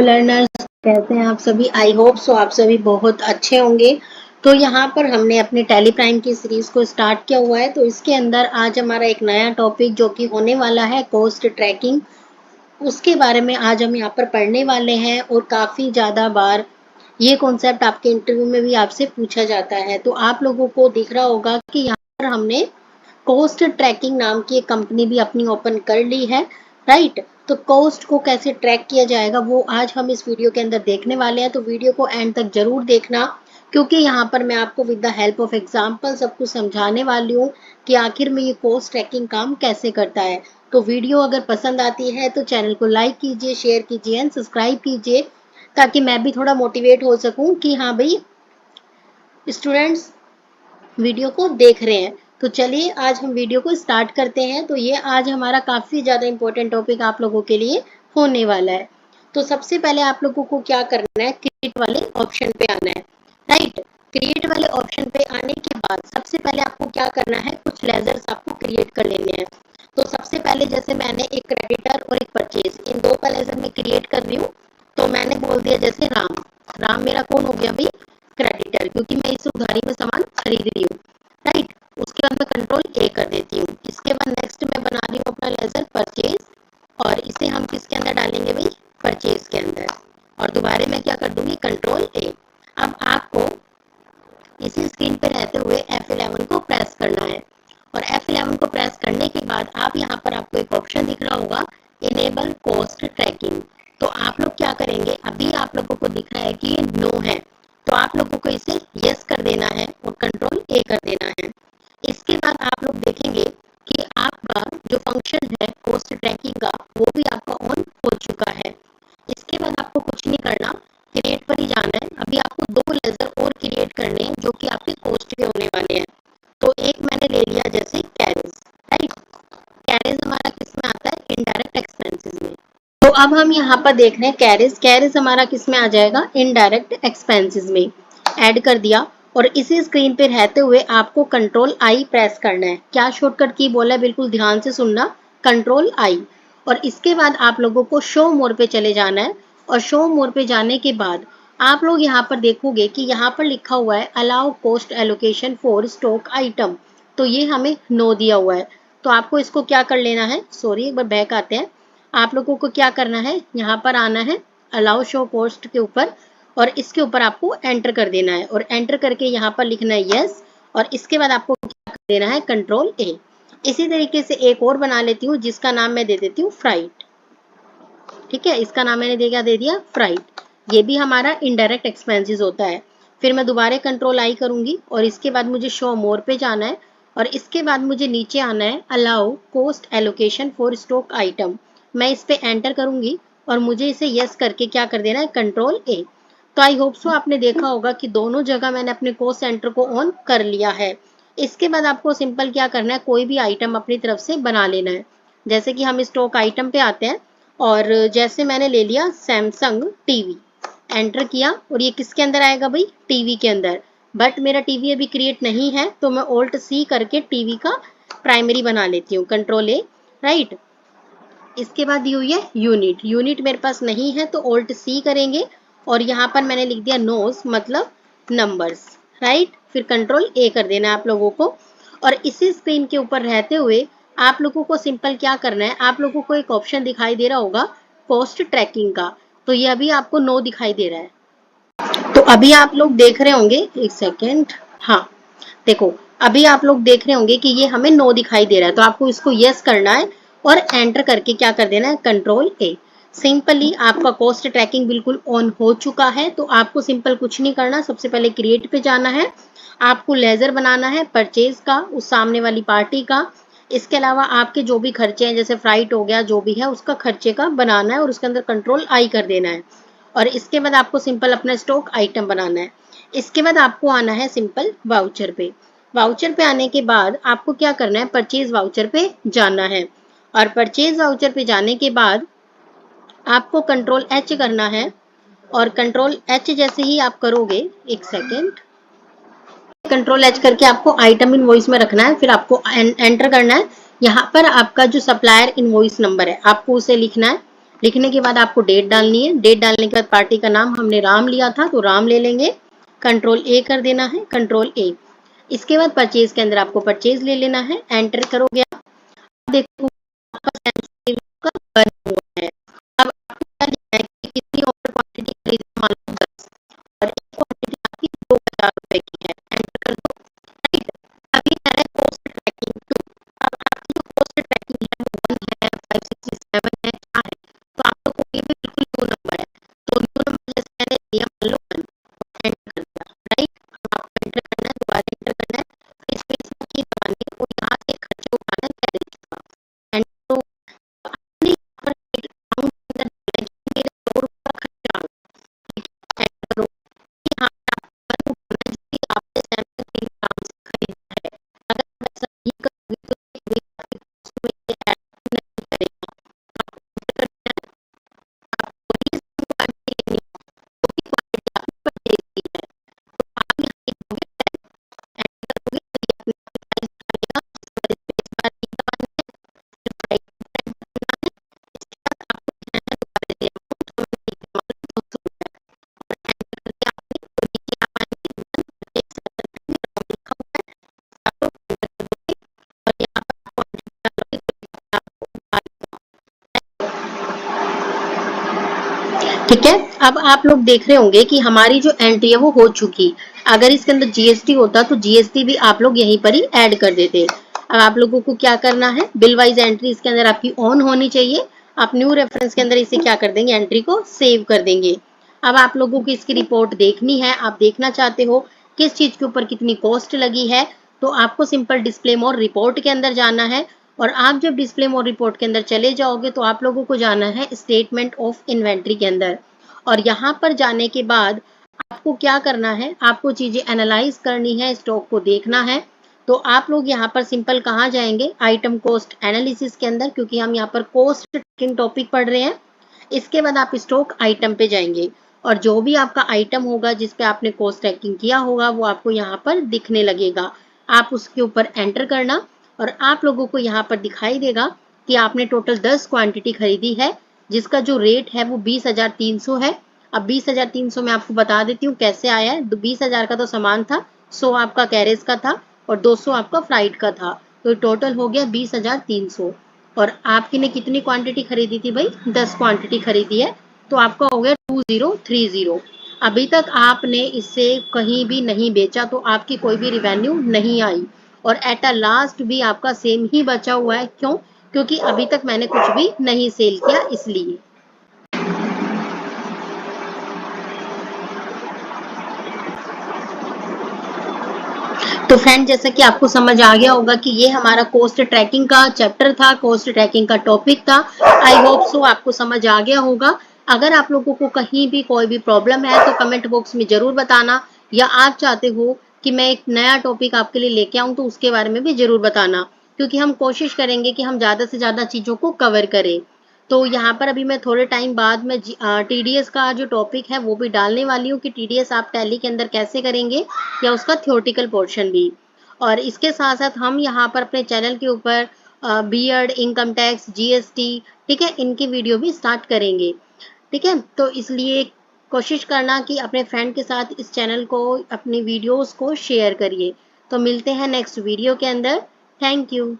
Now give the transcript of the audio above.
Learners, कैसे हैं आप सभी। आई होप सो आप सभी बहुत अच्छे होंगे। तो यहाँ पर हमने अपने टैली प्राइम की सीरीज को स्टार्ट किया हुआ है। तो इसके अंदर आज हमारा एक नया टॉपिक जो कि होने वाला है कॉस्ट ट्रैकिंग, उसके बारे में आज हम यहाँ पर पढ़ने वाले हैं। और काफ़ी ज़्यादा बार ये कॉन्सेप्ट आपके इंटरव्यू में भी आपसे पूछा जाता है। तो आप लोगों को दिख रहा होगा कि यहाँ पर हमने कॉस्ट ट्रैकिंग नाम की एक कंपनी भी अपनी ओपन कर ली है, राइट। तो कॉस्ट को कैसे ट्रैक किया जाएगा वो आज हम इस वीडियो के अंदर देखने वाले हैं। तो वीडियो को एंड तक जरूर देखना, क्योंकि यहाँ पर मैं आपको with the help of example सब कुछ समझाने वाली हूँ कि आखिर में ये कॉस्ट ट्रैकिंग काम कैसे करता है। तो वीडियो अगर पसंद आती है तो चैनल को लाइक कीजिए, शेयर कीजिए एंड सब्सक्राइब कीजिए, ताकि मैं भी थोड़ा मोटिवेट हो सकूं कि हाँ भाई स्टूडेंट्स वीडियो को देख रहे हैं। तो चलिए आज हम वीडियो को स्टार्ट करते हैं। तो ये आज हमारा काफ़ी ज़्यादा इंपॉर्टेंट टॉपिक आप लोगों के लिए होने वाला है। तो सबसे पहले आप लोगों को क्या करना है, क्रिएट वाले ऑप्शन पे आना है, राइट। क्रिएट वाले ऑप्शन पे आने के बाद सबसे पहले आपको क्या करना है, कुछ लेजर्स आपको क्रिएट कर लेने हैं। तो सबसे पहले जैसे मैंने एक क्रेडिटर और एक परचेज, इन दो का लेजर में क्रिएट कर रही हूँ। तो मैंने बोल दिया जैसे राम मेरा कौन हो गया भाई, क्रेडिटर, क्योंकि मैं इस उधारी में सामान खरीद रही हूँ, राइट। उसके बाद मैं कंट्रोल ए कर देती हूँ। इसके बाद नेक्स्ट मैं बना रही हूँ अपना लेजर परचेज, और इसे हम किसके अंदर डालेंगे भाई, परचेज के अंदर। और दोबारा मैं क्या कर दूंगी, कंट्रोल ए। अब आपको इसी स्क्रीन पे रहते हुए F11 को प्रेस करना है। और F11 को प्रेस करने के बाद आप यहाँ पर आपको एक ऑप्शन दिख रहा होगा, इनेबल कॉस्ट ट्रैकिंग। तो आप लोग क्या करेंगे, अभी आप लोगों को दिख रहा है कि ये नो है, तो आप लोगों को इसे यस कर देना है और कंट्रोल ए कर देना है। इसके बाद आप लोग देखेंगे कि आपका जो फंक्शन है कॉस्ट ट्रैकिंग का वो भी आपका ऑन हो चुका है। इसके बाद आपको कुछ नहीं करना, क्रिएट पर ही जाना है। अभी आपको दो लेजर और क्रिएट करने हैं जो कि आपके कॉस्ट के होने वाले हैं। तो एक मैंने ले लिया जैसे कैरेज, राइट। कैरेज हमारा किस में आता है, इनडायरेक्ट एक्सपेंसेस में। तो अब हम यहाँ पर देख रहे हैं कैरेज हमारा किस में आ जाएगा, इनडायरेक्ट एक्सपेंसेस में। ऐड कर दिया। और इसी स्क्रीन पे रहते हुए आपको कंट्रोल आई प्रेस करना है। क्या शॉर्टकट की बोला है, बिल्कुल ध्यान से सुनना, कंट्रोल आई। और इसके बाद आप लोगों को शो मोर पे चले जाना है। और शो मोर पे जाने के बाद आप लोग यहाँ पर देखोगे कि यहाँ पर लिखा हुआ है allow cost allocation for stock item. तो ये हमें नो दिया हुआ है। तो आपको इसको क्या कर लेना है, सॉरी एक बार बैक आते हैं। आप लोगों को क्या करना है, यहाँ पर आना है अलाउ शो कॉस्ट के ऊपर, और इसके ऊपर आपको एंटर कर देना है। और एंटर करके यहाँ पर लिखना है यस। और इसके बाद आपको क्या कर देना है, कंट्रोल ए। इसी तरीके से एक और बना लेती हूँ जिसका नाम मैं दे देती हूँ फ्राइट, ठीक है। इसका नाम मैंने दे दिया फ्राइट। ये भी हमारा इनडायरेक्ट एक्सपेंसेस होता है। फिर मैं दोबारा कंट्रोल आई करूंगी और इसके बाद मुझे शो मोर पे जाना है। और इसके बाद मुझे नीचे आना है allow cost allocation for stock item. मैं इस पे एंटर करूंगी और मुझे इसे यस करके क्या कर देना है, कंट्रोल ए। तो आई होप सो आपने देखा होगा कि दोनों जगह मैंने अपने कॉस्ट सेंटर को ऑन कर लिया है। इसके बाद आपको सिंपल क्या करना है, कोई भी आइटम अपनी तरफ से बना लेना है। जैसे कि हम स्टॉक आइटम पे आते हैं, और जैसे मैंने ले लिया सैमसंग टीवी, एंटर किया। और ये किसके अंदर आएगा भाई, टीवी के अंदर। बट मेरा टीवी अभी क्रिएट नहीं है, तो मैं ऑल्ट सी करके टीवी का प्राइमरी बना लेती हूँ, कंट्रोल ए, राइट। इसके बाद दी हुई है यूनिट मेरे पास नहीं है, तो ऑल्ट सी करेंगे। और यहाँ पर मैंने लिख दिया नोज, मतलब नंबर्स, राइट। फिर कंट्रोल ए कर देना है आप लोगों को। और इसी स्क्रीन के ऊपर रहते हुए आप लोगों को सिंपल क्या करना है, आप लोगों को एक ऑप्शन दिखाई दे रहा होगा कॉस्ट ट्रैकिंग का। तो ये अभी आपको नो दिखाई दे रहा है। तो अभी आप लोग देख रहे होंगे, एक सेकेंड, हाँ देखो, अभी आप लोग देख रहे होंगे कि ये हमें नो दिखाई दे रहा है। तो आपको इसको यस करना है और एंटर करके क्या कर देना है, कंट्रोल ए। सिंपली आपका कॉस्ट ट्रैकिंग बिल्कुल ऑन हो चुका है। तो आपको सिंपल कुछ नहीं करना, सबसे पहले क्रिएट पे जाना है। आपको लेजर बनाना है परचेज का, उस सामने वाली पार्टी का। इसके अलावा आपके जो भी खर्चे हैं, जैसे फ्राइट हो गया, जो भी है उसका खर्चे का बनाना है और उसके अंदर कंट्रोल आई कर देना है। और इसके बाद आपको सिंपल अपना स्टॉक आइटम बनाना है। इसके बाद आपको आना है सिंपल वाउचर पे। वाउचर पे आने के बाद आपको क्या करना है, परचेज वाउचर पे जाना है। और परचेज वाउचर पे जाने के बाद आपको कंट्रोल एच करना है। और कंट्रोल एच जैसे ही आप करोगे, एक सेकेंड, कंट्रोल एच करके आपको आइटम इनवॉइस में रखना है। फिर आपको एंटर करना है। यहाँ पर आपका जो सप्लायर इनवॉइस नंबर है आपको उसे लिखना है। लिखने के बाद आपको डेट डालनी है। डेट डालने के बाद पार्टी का नाम हमने राम लिया था तो राम ले लेंगे, कंट्रोल ए कर देना है, कंट्रोल ए। इसके बाद परचेज के अंदर आपको परचेज ले लेना है, एंटर करोगे आप, देखो का बना हुआ है। अब आपको क्या लिखना है कि कितनी ऑर्डर क्वांटिटी खरीदना, मान लो 10 और एक क्वांटिटी आपकी 2000 रुपए की है, एंटर कर दो। राइट, अभी आ रहा है कॉस्ट ट्रैकिंग 2। अब आपकी जो कॉस्ट ट्रैकिंग है वो 1 है, 567 है, 4 है, तो आप लोग को ये भी बिल्कुल न्यू नंबर है, तो न्यू नंबर जैसे मैंने दिया मान लो 1, एंटर कर दिया। राइट, अब आपको एंटर करना है, दोबारा एंटर करना है, इस पेज में की दबानी है और यहाँ से खर्चा उठाना है कैरेज का, एंड तो अपने ऊपर अकाउंट के अंदर डालना है कि मेरे 100 रुपये का खर्चा आ गया। एंटर करो, यहाँ पे आपको उठाना है कि आपने सैमसंग टीवी नाम से खरीदा है। अगर आप ऐसा नहीं करोगे तो ये कभी आपके cost में ये ऐड नहीं करेगा। आपको एंटर करना है, आपको वही सेम क्वांटिटी लेनी है, वही क्वांटिटी आपने परचेज की है, तो आप यहाँ लिखोगे 10, एंटर करोगे तो ये अपने आप प्राइस डालेगा, उसके बाद स्पेस बार नहीं दबाना है, फिर प्राइस करना है, इसके बाद आपको देना है दोबारा से अमाउंट, तो मैं लिख रहा हूँ 200 रुपये, और एंटर करके आपने तो नीचे आप आएंगे, एक सेकंड में राम लिखा हुआ है, आप लोग एंटर करोगे और यहाँ पर क्वांटिटी डालोगे तो ये आपको आएगा। ठीक है, अब आप लोग देख रहे होंगे कि हमारी जो एंट्री है वो हो चुकी। अगर इसके अंदर जीएसटी होता तो जीएसटी भी आप लोग यहीं पर ही ऐड कर देते। अब आप लोगों को क्या करना है, बिल वाइज एंट्री इसके अंदर आपकी ऑन होनी चाहिए। आप न्यू रेफरेंस के अंदर इसे क्या कर देंगे, एंट्री को सेव कर देंगे। अब आप लोगों को इसकी रिपोर्ट देखनी है, आप देखना चाहते हो किस चीज के ऊपर कितनी कॉस्ट लगी है, तो आपको सिंपल डिस्प्ले मोर रिपोर्ट के अंदर जाना है, और आप जब डिस्प्ले मोर रिपोर्ट के अंदर चले जाओगे तो आप लोगों को जाना है स्टेटमेंट ऑफ इन्वेंट्री के अंदर, और यहाँ पर जाने के बाद आपको क्या करना है, आपको चीजें एनालाइज करनी है, स्टॉक को देखना है। तो आप लोग यहाँ पर सिंपल कहाँ जाएंगे, आइटम कॉस्ट एनालिसिस के अंदर, क्योंकि हम यहाँ पर कॉस्ट ट्रैकिंग टॉपिक पढ़ रहे हैं। इसके बाद आप स्टॉक आइटम पे जाएंगे और जो भी आपका आइटम होगा जिस पे आपने कॉस्ट ट्रैकिंग किया होगा वो आपको यहाँ पर दिखने लगेगा। आप उसके ऊपर एंटर करना और आप लोगों को यहाँ पर दिखाई देगा कि आपने टोटल 10 क्वांटिटी खरीदी है, जिसका जो रेट है वो 20,300 है। अब 20,300 मैं आपको बता देती हूँ कैसे आया है। 20,000 का तो सामान था, 100 आपका कैरेज का था और 200 आपका फ्लाइट का था, तो टोटल हो गया 20,300। और आपकी ने कितनी क्वांटिटी खरीदी थी भाई, 10 क्वांटिटी खरीदी है, तो आपका हो गया 2030। अभी तक आपने इससे कहीं भी नहीं बेचा तो आपकी कोई भी रिवेन्यू नहीं आई, और एट अ लास्ट भी आपका सेम ही बचा हुआ है। क्यों? क्योंकि अभी तक मैंने कुछ भी नहीं सेल किया, इसलिए। तो फ्रेंड, जैसा कि आपको समझ आ गया होगा कि ये हमारा कॉस्ट ट्रैकिंग का चैप्टर था, कॉस्ट ट्रैकिंग का टॉपिक था। आई होप सो आपको समझ आ गया होगा। अगर आप लोगों को कहीं भी कोई भी प्रॉब्लम है तो कमेंट बॉक्स में जरूर बताना, या आप चाहते हो कि मैं एक नया टॉपिक आपके लिए लेके आऊं तो उसके बारे में भी जरूर बताना, क्योंकि हम कोशिश करेंगे कि हम ज्यादा से ज्यादा चीजों को कवर करें। तो यहाँ पर अभी मैं थोड़े टाइम बाद में टीडीएस का जो टॉपिक है वो भी डालने वाली हूँ कि टीडीएस आप टैली के अंदर कैसे करेंगे, या उसका थ्योरेटिकल पोर्शन भी। और इसके साथ साथ हम यहाँ पर अपने चैनल के ऊपर बीएड, इनकम टैक्स, जीएसटी, ठीक है, इनकी वीडियो भी स्टार्ट करेंगे। ठीक है, तो इसलिए कोशिश करना कि अपने फ्रेंड के साथ इस चैनल को, अपनी वीडियोस को शेयर करिए। तो मिलते हैं नेक्स्ट वीडियो के अंदर। Thank you.